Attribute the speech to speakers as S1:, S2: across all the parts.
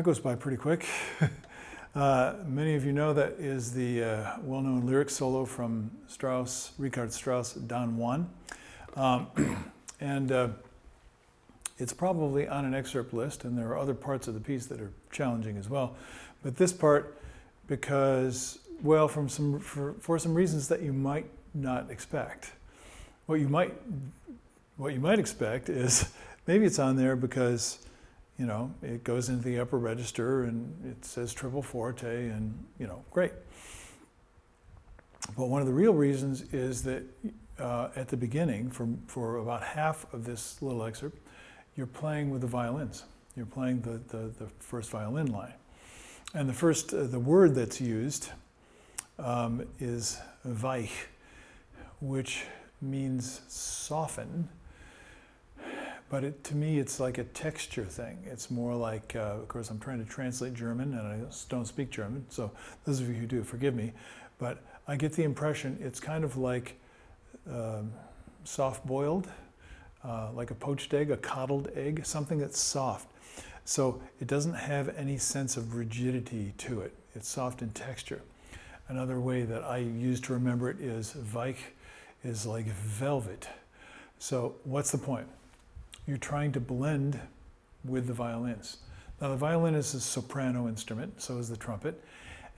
S1: goes by pretty quick. Many of you know that is the well-known lyric solo from Strauss, Richard Strauss, Don Juan. It's probably on an excerpt list, and there are other parts of the piece that are challenging as well. But this part, because, well, for some reasons that you might not expect. What you might expect is maybe it's on there because, you know, it goes into the upper register and it says triple forte and, you know, great. But one of the real reasons is that at the beginning, for about half of this little excerpt, you're playing with the violins. You're playing the first violin line. And the word that's used is weich, which means soften. But to me, it's like a texture thing. It's more like, of course, I'm trying to translate German, and I don't speak German, so those of you who do, forgive me. But I get the impression it's kind of like soft-boiled, like a poached egg, a coddled egg, something that's soft. So it doesn't have any sense of rigidity to it. It's soft in texture. Another way that I use to remember it is weich is like velvet. So what's the point? You're trying to blend with the violins. Now the violin is a soprano instrument, so is the trumpet.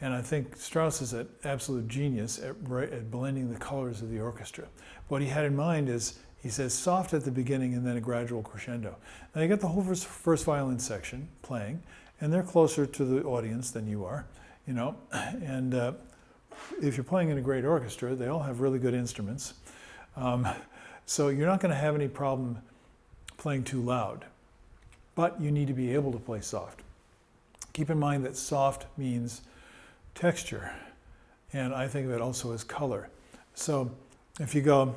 S1: And I think Strauss is an absolute genius at blending the colors of the orchestra. What he had in mind is, he says soft at the beginning and then a gradual crescendo. Now you got the whole first violin section playing, and they're closer to the audience than you are, you know. And if you're playing in a great orchestra, they all have really good instruments. So you're not going to have any problem playing too loud, but you need to be able to play soft. Keep in mind that soft means texture, and I think of it also as color. So if you go,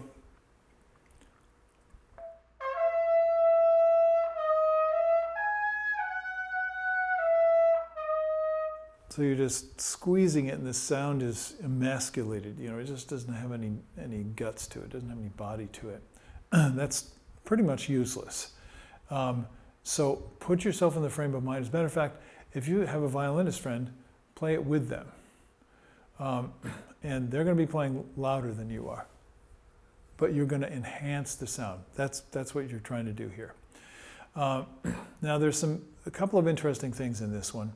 S1: so you're just squeezing it and the sound is emasculated, you know, it just doesn't have any guts to it, doesn't have any body to it. That's pretty much useless. So put yourself in the frame of mind. As a matter of fact, if you have a violinist friend, play it with them. And they're going to be playing louder than you are. But you're going to enhance the sound. That's what you're trying to do here. Now there's a couple of interesting things in this one.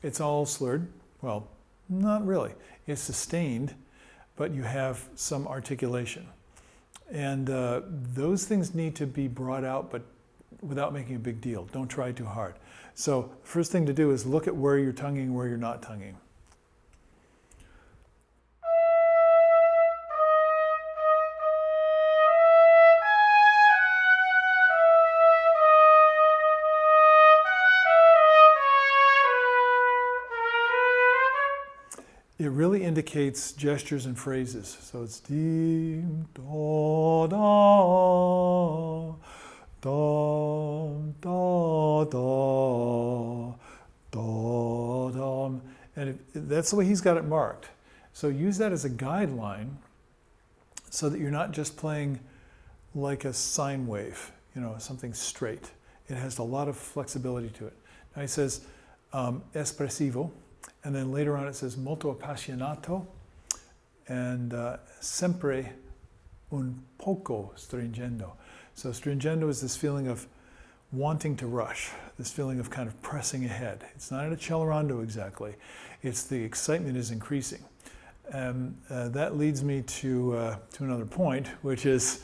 S1: It's all slurred. Well, not really. It's sustained, but you have some articulation. And those things need to be brought out, but without making a big deal. Don't try too hard. So first thing to do is look at where you're tonguing, where you're not tonguing. It really indicates gestures and phrases. So it's dee, da, da, da, da, da, da, da. And that's the way he's got it marked. So use that as a guideline so that you're not just playing like a sine wave, you know, something straight. It has a lot of flexibility to it. Now he says espressivo. And then later on it says molto appassionato and sempre un poco stringendo. So stringendo is this feeling of wanting to rush, this feeling of kind of pressing ahead. It's not an accelerando exactly. It's the excitement is increasing. That leads me to another point, which is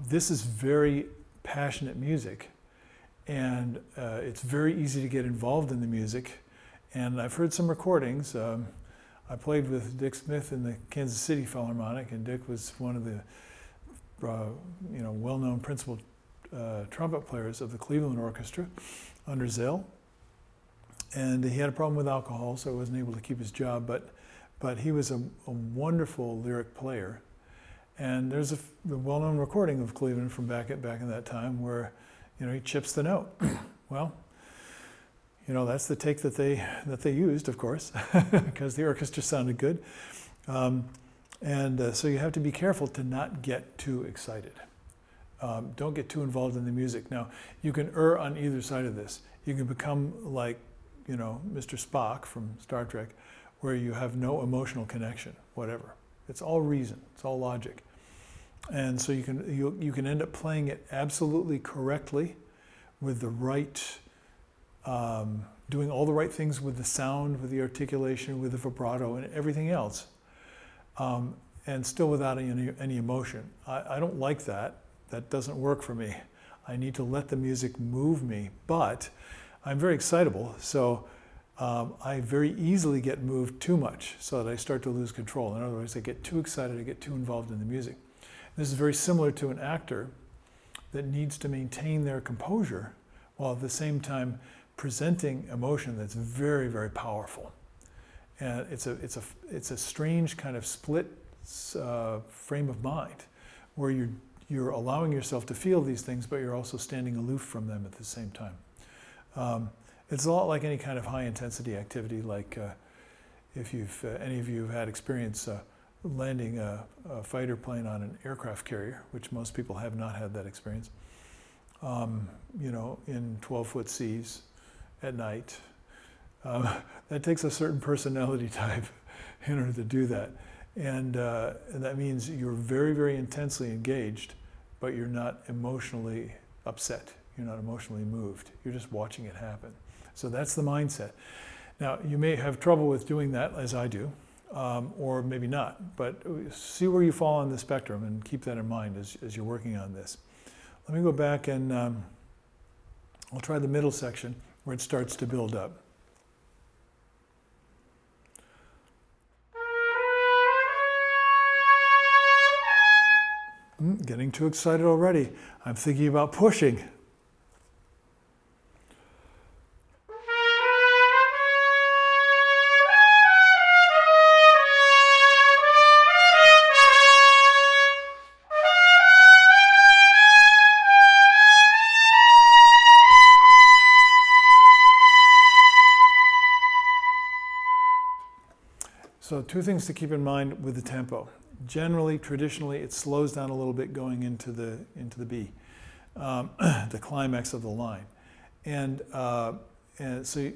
S1: this is very passionate music, and it's very easy to get involved in the music. And I've heard some recordings. I played with Dick Smith in the Kansas City Philharmonic, and Dick was one of the well-known principal trumpet players of the Cleveland Orchestra under Zell. And he had a problem with alcohol, so he wasn't able to keep his job, but he was a wonderful lyric player. And there's a well-known recording of Cleveland from back in that time where, you know, he chips the note. Well, you know, that's the take that they used, of course, because the orchestra sounded good. So you have to be careful to not get too excited. Don't get too involved in the music. Now, you can err on either side of this. You can become like, Mr. Spock from Star Trek, where you have no emotional connection, whatever. It's all reason, it's all logic. And so you can end up playing it absolutely correctly with the right, doing all the right things with the sound, with the articulation, with the vibrato, and everything else, and still without any emotion. I don't like that. That doesn't work for me. I need to let the music move me, but I'm very excitable, so I very easily get moved too much so that I start to lose control. In other words, I get too excited, I get too involved in the music. This is very similar to an actor that needs to maintain their composure while at the same time presenting emotion that's very, very powerful. And it's a strange kind of split frame of mind where you're allowing yourself to feel these things, but you're also standing aloof from them at the same time. It's a lot like any kind of high intensity activity, like if any of you have had experience landing a fighter plane on an aircraft carrier, which most people have not had that experience, in 12-foot seas at night. That takes a certain personality type in order to do that. And that means you're very, very intensely engaged, but you're not emotionally upset. You're not emotionally moved. You're just watching it happen. So that's the mindset. Now, you may have trouble with doing that, as I do, or maybe not, but see where you fall on the spectrum and keep that in mind as you're working on this. Let me go back and I'll try the middle section where it starts to build up. Getting too excited already. I'm thinking about pushing. So two things to keep in mind with the tempo. Generally, traditionally, it slows down a little bit going into the B, the climax of the line, and so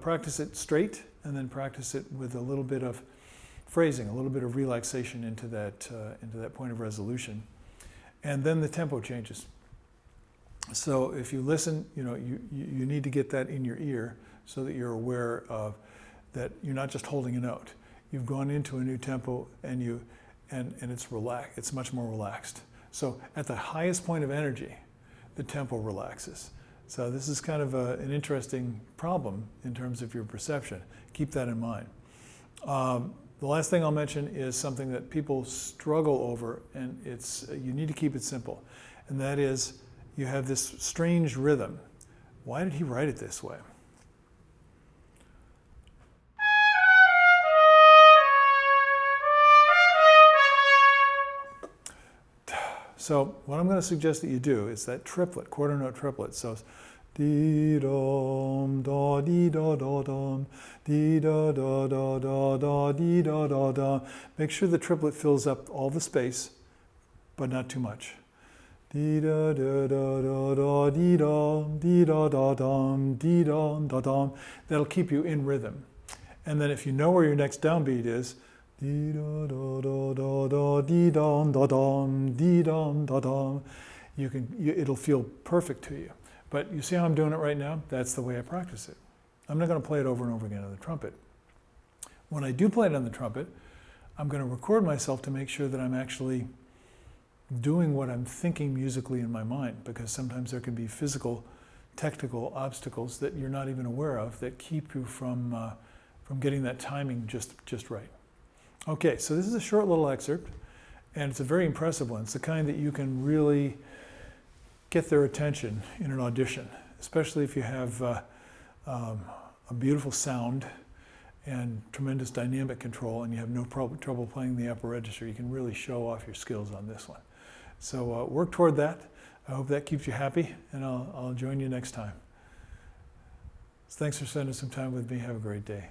S1: practice it straight, and then practice it with a little bit of phrasing, a little bit of relaxation into that point of resolution, and then the tempo changes. So if you listen, you need to get that in your ear so that you're aware of that. You're not just holding a note. You've gone into a new tempo, and it's relaxed. It's much more relaxed. So at the highest point of energy, the tempo relaxes. So this is kind of an interesting problem in terms of your perception. Keep that in mind. The last thing I'll mention is something that people struggle over, and you need to keep it simple. And that is, you have this strange rhythm. Why did he write it this way? So what I'm going to suggest that you do is that triplet, quarter note triplet. So it's dee dom da dee da da dom, dee da da da da da dee da da da. Make sure the triplet fills up all the space, but not too much. Dee da da da da da dee dom, dee da da dom, dee dom da dom. That'll keep you in rhythm. And then if you know where your next downbeat is, dee da da da da da dee dom da dom, dee dom da dom. It'll feel perfect to you. But you see how I'm doing it right now? That's the way I practice it. I'm not going to play it over and over again on the trumpet. When I do play it on the trumpet, I'm going to record myself to make sure that I'm actually doing what I'm thinking musically in my mind, because sometimes there can be physical, technical obstacles that you're not even aware of that keep you from getting that timing just right. Okay, so this is a short little excerpt, and it's a very impressive one. It's the kind that you can really get their attention in an audition, especially if you have a beautiful sound and tremendous dynamic control, and you have no trouble playing the upper register. You can really show off your skills on this one. So work toward that. I hope that keeps you happy, and I'll join you next time. So thanks for spending some time with me. Have a great day.